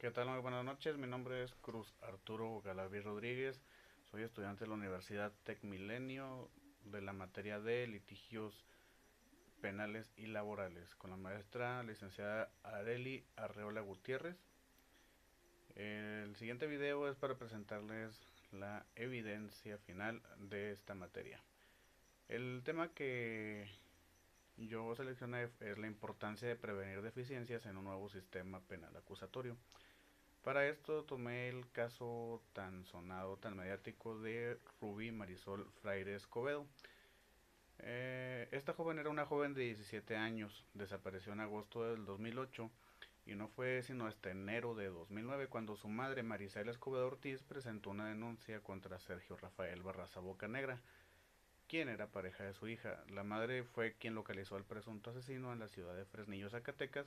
¿Qué tal? Muy buenas noches. Mi nombre es Cruz Arturo Galaví Rodríguez. Soy estudiante de la Universidad Tec Milenio de la materia de litigios penales y laborales con la maestra licenciada Areli Arreola Gutiérrez. El siguiente video es para presentarles la evidencia final de esta materia. El tema que yo seleccioné es la importancia de prevenir deficiencias en un nuevo sistema penal acusatorio. Para esto tomé el caso tan sonado, tan mediático de Rubí Marisol Fraire Escobedo. Esta joven era una joven de 17 años, desapareció en agosto del 2008 y no fue sino hasta enero de 2009 cuando su madre Marisela Escobedo Ortiz presentó una denuncia contra Sergio Rafael Barraza Bocanegra, quien era pareja de su hija. La madre fue quien localizó al presunto asesino en la ciudad de Fresnillo, Zacatecas,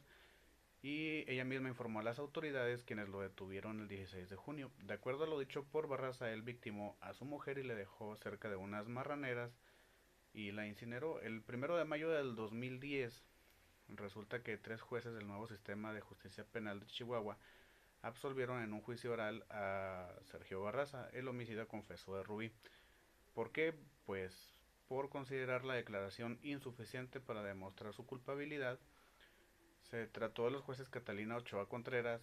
y ella misma informó a las autoridades quienes lo detuvieron el 16 de junio. De acuerdo a lo dicho por Barraza, él victimó a su mujer y le dejó cerca de unas marraneras y la incineró. El 1 de mayo del 2010 resulta que tres jueces del nuevo sistema de justicia penal de Chihuahua absolvieron en un juicio oral a Sergio Barraza. El homicida confesó de Rubí. ¿Por qué? Pues por considerar la declaración insuficiente para demostrar su culpabilidad. Se trató de los jueces Catalina Ochoa Contreras,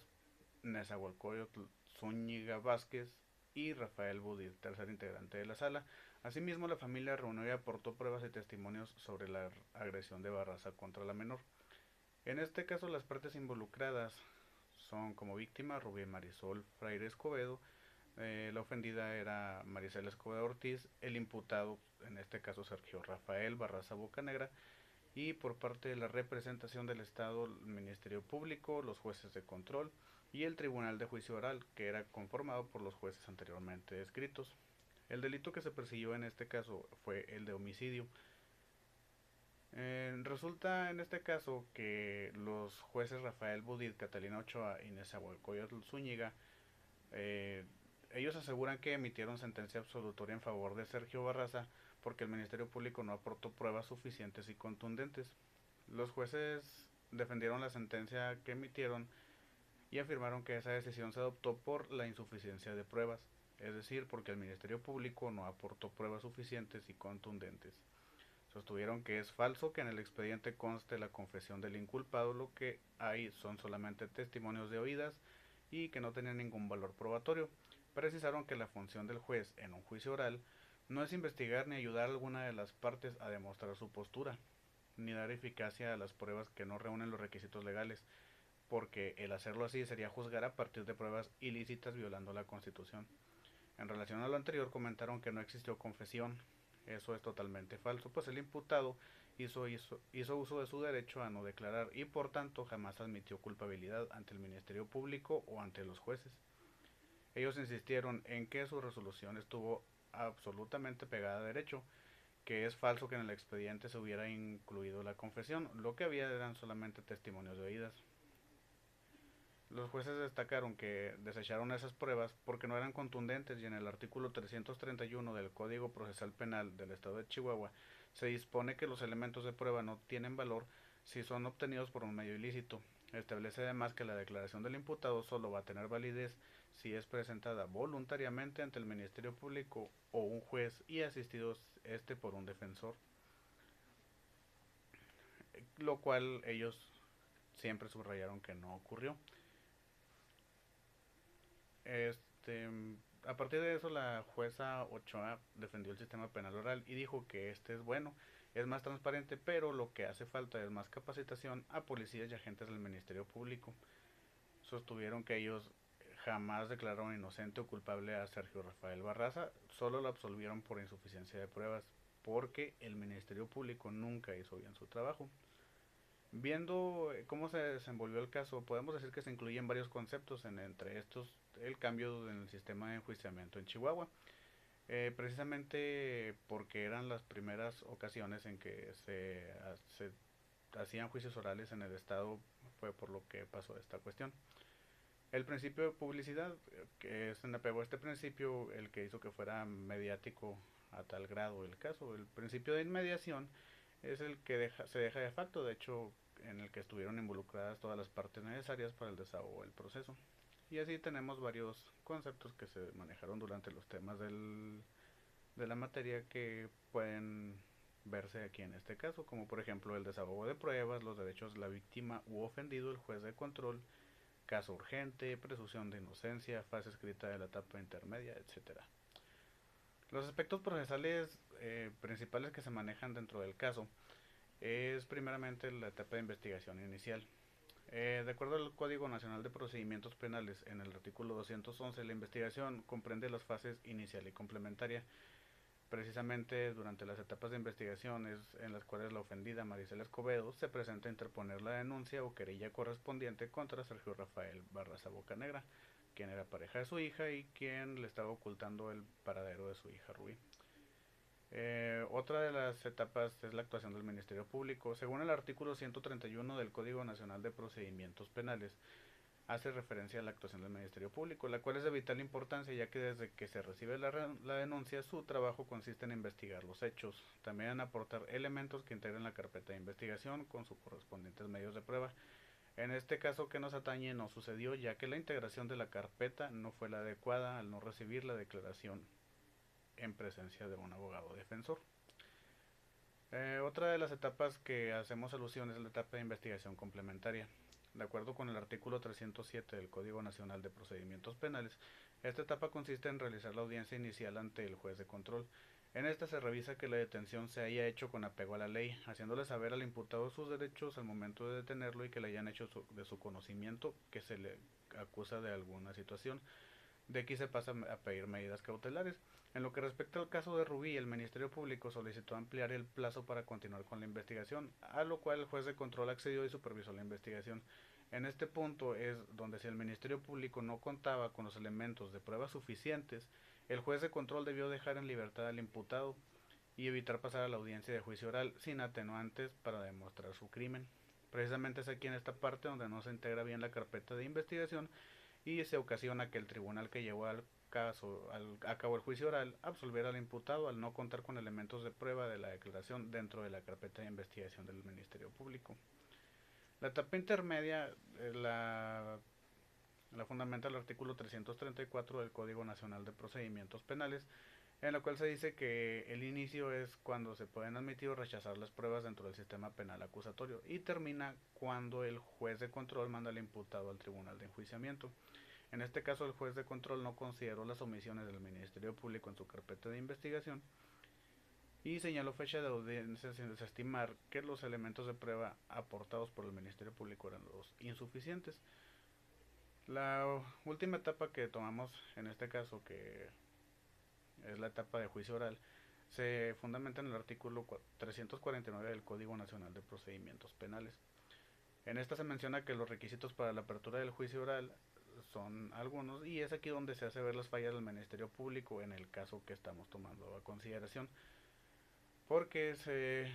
Nezahualcóyotl Zúñiga Vázquez y Rafael Budil, tercer integrante de la sala. Asimismo, la familia reunió y aportó pruebas y testimonios sobre la agresión de Barraza contra la menor. En este caso, las partes involucradas son como víctima Rubí Marisol Fraire Escobedo, la ofendida era Marisela Escobedo Ortiz, el imputado, en este caso Sergio Rafael Barraza Bocanegra, y por parte de la representación del Estado, el Ministerio Público, los jueces de control y el Tribunal de Juicio Oral, que era conformado por los jueces anteriormente descritos. El delito que se persiguió en este caso fue el de homicidio. Resulta en este caso que los jueces Rafael Budit, Catalina Ochoa y Nezahualcóyotl Zúñiga, eh, ellos aseguran que emitieron sentencia absolutoria en favor de Sergio Barraza porque el Ministerio Público no aportó pruebas suficientes y contundentes. Los jueces defendieron la sentencia que emitieron y afirmaron que esa decisión se adoptó por la insuficiencia de pruebas, es decir, porque el Ministerio Público no aportó pruebas suficientes y contundentes. Sostuvieron que es falso que en el expediente conste la confesión del inculpado, lo que hay son solamente testimonios de oídas y que no tenían ningún valor probatorio. Precisaron que la función del juez en un juicio oral no es investigar ni ayudar a alguna de las partes a demostrar su postura, ni dar eficacia a las pruebas que no reúnen los requisitos legales, porque el hacerlo así sería juzgar a partir de pruebas ilícitas violando la Constitución. En relación a lo anterior, comentaron que no existió confesión. Eso es totalmente falso, pues el imputado hizo uso de su derecho a no declarar y por tanto jamás admitió culpabilidad ante el Ministerio Público o ante los jueces. Ellos insistieron en que su resolución estuvo absolutamente pegada a derecho, que es falso que en el expediente se hubiera incluido la confesión, lo que había eran solamente testimonios de oídas. Los jueces destacaron que desecharon esas pruebas porque no eran contundentes y en el artículo 331 del Código Procesal Penal del Estado de Chihuahua se dispone que los elementos de prueba no tienen valor si son obtenidos por un medio ilícito. Establece además que la declaración del imputado solo va a tener validez si es presentada voluntariamente ante el Ministerio Público o un juez y asistido este por un defensor, lo cual ellos siempre subrayaron que no ocurrió. Este, a partir de eso, la jueza Ochoa defendió el sistema penal oral y dijo que este es bueno, es más transparente, pero lo que hace falta es más capacitación a policías y agentes del Ministerio Público. Sostuvieron que ellos jamás declararon inocente o culpable a Sergio Rafael Barraza, solo lo absolvieron por insuficiencia de pruebas, porque el Ministerio Público nunca hizo bien su trabajo. Viendo cómo se desenvolvió el caso, podemos decir que se incluyen varios conceptos, entre estos el cambio en el sistema de enjuiciamiento en Chihuahua, precisamente porque eran las primeras ocasiones en que se hacían juicios orales en el estado, fue por lo que pasó esta cuestión. El principio de publicidad, que es en apego a este principio el que hizo que fuera mediático a tal grado el caso. El principio de inmediación es el que se deja de facto, de hecho, en el que estuvieron involucradas todas las partes necesarias para el desahogo del proceso. Y así tenemos varios conceptos que se manejaron durante los temas de la materia que pueden verse aquí en este caso, como por ejemplo el desahogo de pruebas, los derechos de la víctima u ofendido, el juez de control, caso urgente, presunción de inocencia, fase escrita de la etapa intermedia, etcétera. Los aspectos procesales principales que se manejan dentro del caso es primeramente la etapa de investigación inicial. De acuerdo al Código Nacional de Procedimientos Penales, en el artículo 211, la investigación comprende las fases inicial y complementaria. Precisamente durante las etapas de investigación es en las cuales la ofendida Maricela Escobedo se presenta a interponer la denuncia o querella correspondiente contra Sergio Rafael Barraza Bocanegra, quien era pareja de su hija y quien le estaba ocultando el paradero de su hija Rubí. Otra de las etapas es la actuación del Ministerio Público. Según el artículo 131 del Código Nacional de Procedimientos Penales, hace referencia a la actuación del Ministerio Público, la cual es de vital importancia ya que desde que se recibe la denuncia su trabajo consiste en investigar los hechos, también en aportar elementos que integren la carpeta de investigación con sus correspondientes medios de prueba. En este caso que nos atañe no sucedió ya que la integración de la carpeta no fue la adecuada al no recibir la declaración en presencia de un abogado defensor. Otra de las etapas que hacemos alusión es la etapa de investigación complementaria. De acuerdo con el artículo 307 del Código Nacional de Procedimientos Penales, esta etapa consiste en realizar la audiencia inicial ante el juez de control. En esta se revisa que la detención se haya hecho con apego a la ley, haciéndole saber al imputado sus derechos al momento de detenerlo y que le hayan hecho de su conocimiento que se le acusa de alguna situación. De aquí se pasa a pedir medidas cautelares. En lo que respecta al caso de Rubí, el Ministerio Público solicitó ampliar el plazo para continuar con la investigación, a lo cual el juez de control accedió y supervisó la investigación. En este punto es donde si el Ministerio Público no contaba con los elementos de pruebas suficientes, el juez de control debió dejar en libertad al imputado y evitar pasar a la audiencia de juicio oral sin atenuantes para demostrar su crimen. Precisamente es aquí en esta parte donde no se integra bien la carpeta de investigación y se ocasiona que el tribunal que llevó a cabo el juicio oral absolviera al imputado al no contar con elementos de prueba de la declaración dentro de la carpeta de investigación del Ministerio Público. La etapa intermedia la fundamenta el artículo 334 del Código Nacional de Procedimientos Penales, en la cual se dice que el inicio es cuando se pueden admitir o rechazar las pruebas dentro del sistema penal acusatorio y termina cuando el juez de control manda al imputado al tribunal de enjuiciamiento. En este caso, el juez de control no consideró las omisiones del Ministerio Público en su carpeta de investigación y señaló fecha de audiencia sin desestimar que los elementos de prueba aportados por el Ministerio Público eran los insuficientes. La última etapa que tomamos en este caso, que es la etapa de juicio oral, se fundamenta en el artículo 349 del Código Nacional de Procedimientos Penales. En esta se menciona que los requisitos para la apertura del juicio oral son algunos y es aquí donde se hace ver las fallas del Ministerio Público en el caso que estamos tomando a consideración, porque se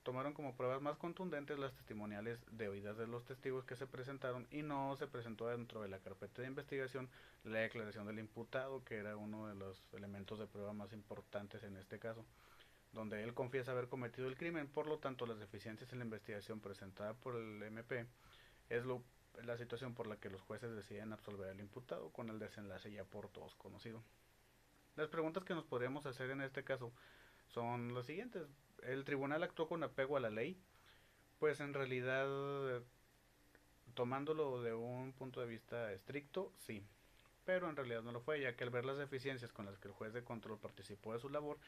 tomaron como pruebas más contundentes las testimoniales de oídas de los testigos que se presentaron y no se presentó dentro de la carpeta de investigación la declaración del imputado, que era uno de los elementos de prueba más importantes en este caso, donde él confiesa haber cometido el crimen. Por lo tanto, las deficiencias en la investigación presentada por el MP es la situación por la que los jueces deciden absolver al imputado, con el desenlace ya por todos conocido. Las preguntas que nos podríamos hacer en este caso son las siguientes. ¿El tribunal actuó con apego a la ley? Pues en realidad, tomándolo de un punto de vista estricto, sí, pero en realidad no lo fue, ya que al ver las deficiencias con las que el juez de control participó de su labor,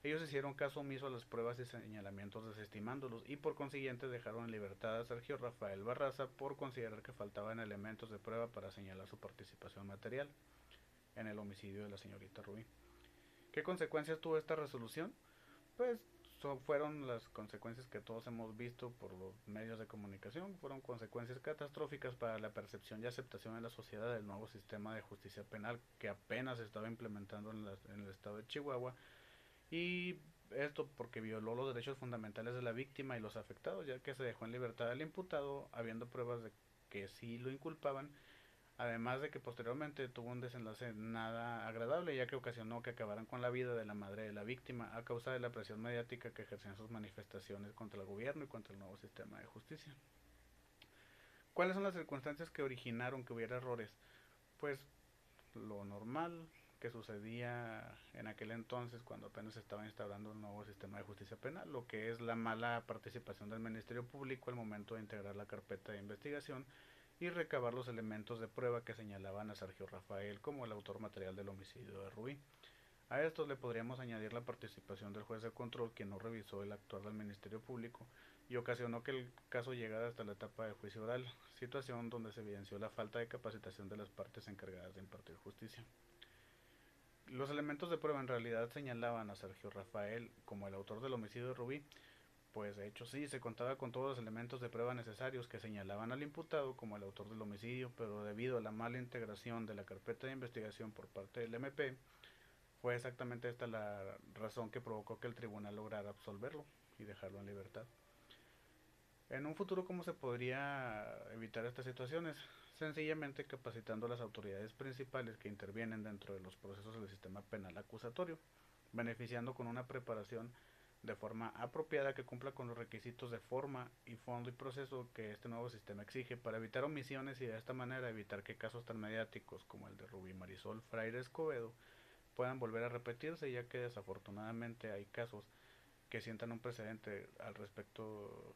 ellos hicieron caso omiso a las pruebas y señalamientos desestimándolos y por consiguiente dejaron en libertad a Sergio Rafael Barraza por considerar que faltaban elementos de prueba para señalar su participación material en el homicidio de la señorita Rubí. ¿Qué consecuencias tuvo esta resolución? Pues fueron las consecuencias que todos hemos visto por los medios de comunicación, fueron consecuencias catastróficas para la percepción y aceptación en la sociedad del nuevo sistema de justicia penal que apenas se estaba implementando en el estado de Chihuahua, y esto porque violó los derechos fundamentales de la víctima y los afectados, ya que se dejó en libertad al imputado habiendo pruebas de que sí lo inculpaban. Además de que posteriormente tuvo un desenlace nada agradable, ya que ocasionó que acabaran con la vida de la madre de la víctima a causa de la presión mediática que ejercían sus manifestaciones contra el gobierno y contra el nuevo sistema de justicia. ¿Cuáles son las circunstancias que originaron que hubiera errores? Pues lo normal que sucedía en aquel entonces cuando apenas estaba instaurando un nuevo sistema de justicia penal, lo que es la mala participación del Ministerio Público al momento de integrar la carpeta de investigación y recabar los elementos de prueba que señalaban a Sergio Rafael como el autor material del homicidio de Rubí. A estos le podríamos añadir la participación del juez de control, quien no revisó el actuar del Ministerio Público y ocasionó que el caso llegara hasta la etapa de juicio oral, situación donde se evidenció la falta de capacitación de las partes encargadas de impartir justicia. Los elementos de prueba en realidad señalaban a Sergio Rafael como el autor del homicidio de Rubí, pues de hecho sí, se contaba con todos los elementos de prueba necesarios que señalaban al imputado como el autor del homicidio, pero debido a la mala integración de la carpeta de investigación por parte del MP, fue exactamente esta la razón que provocó que el tribunal lograra absolverlo y dejarlo en libertad. En un futuro, ¿cómo se podría evitar estas situaciones? Sencillamente capacitando a las autoridades principales que intervienen dentro de los procesos del sistema penal acusatorio, beneficiando con una preparación de forma apropiada que cumpla con los requisitos de forma y fondo y proceso que este nuevo sistema exige para evitar omisiones y de esta manera evitar que casos tan mediáticos como el de Rubí Marisol Fraire Escobedo puedan volver a repetirse, ya que desafortunadamente hay casos que sientan un precedente al respecto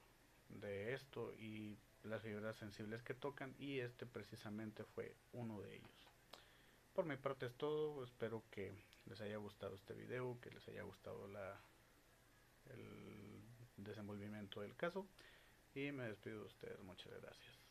de esto y las fibras sensibles que tocan, y este precisamente fue uno de ellos. Por mi parte es todo, espero que les haya gustado este video, que les haya gustado el desenvolvimiento del caso y me despido de ustedes, muchas gracias.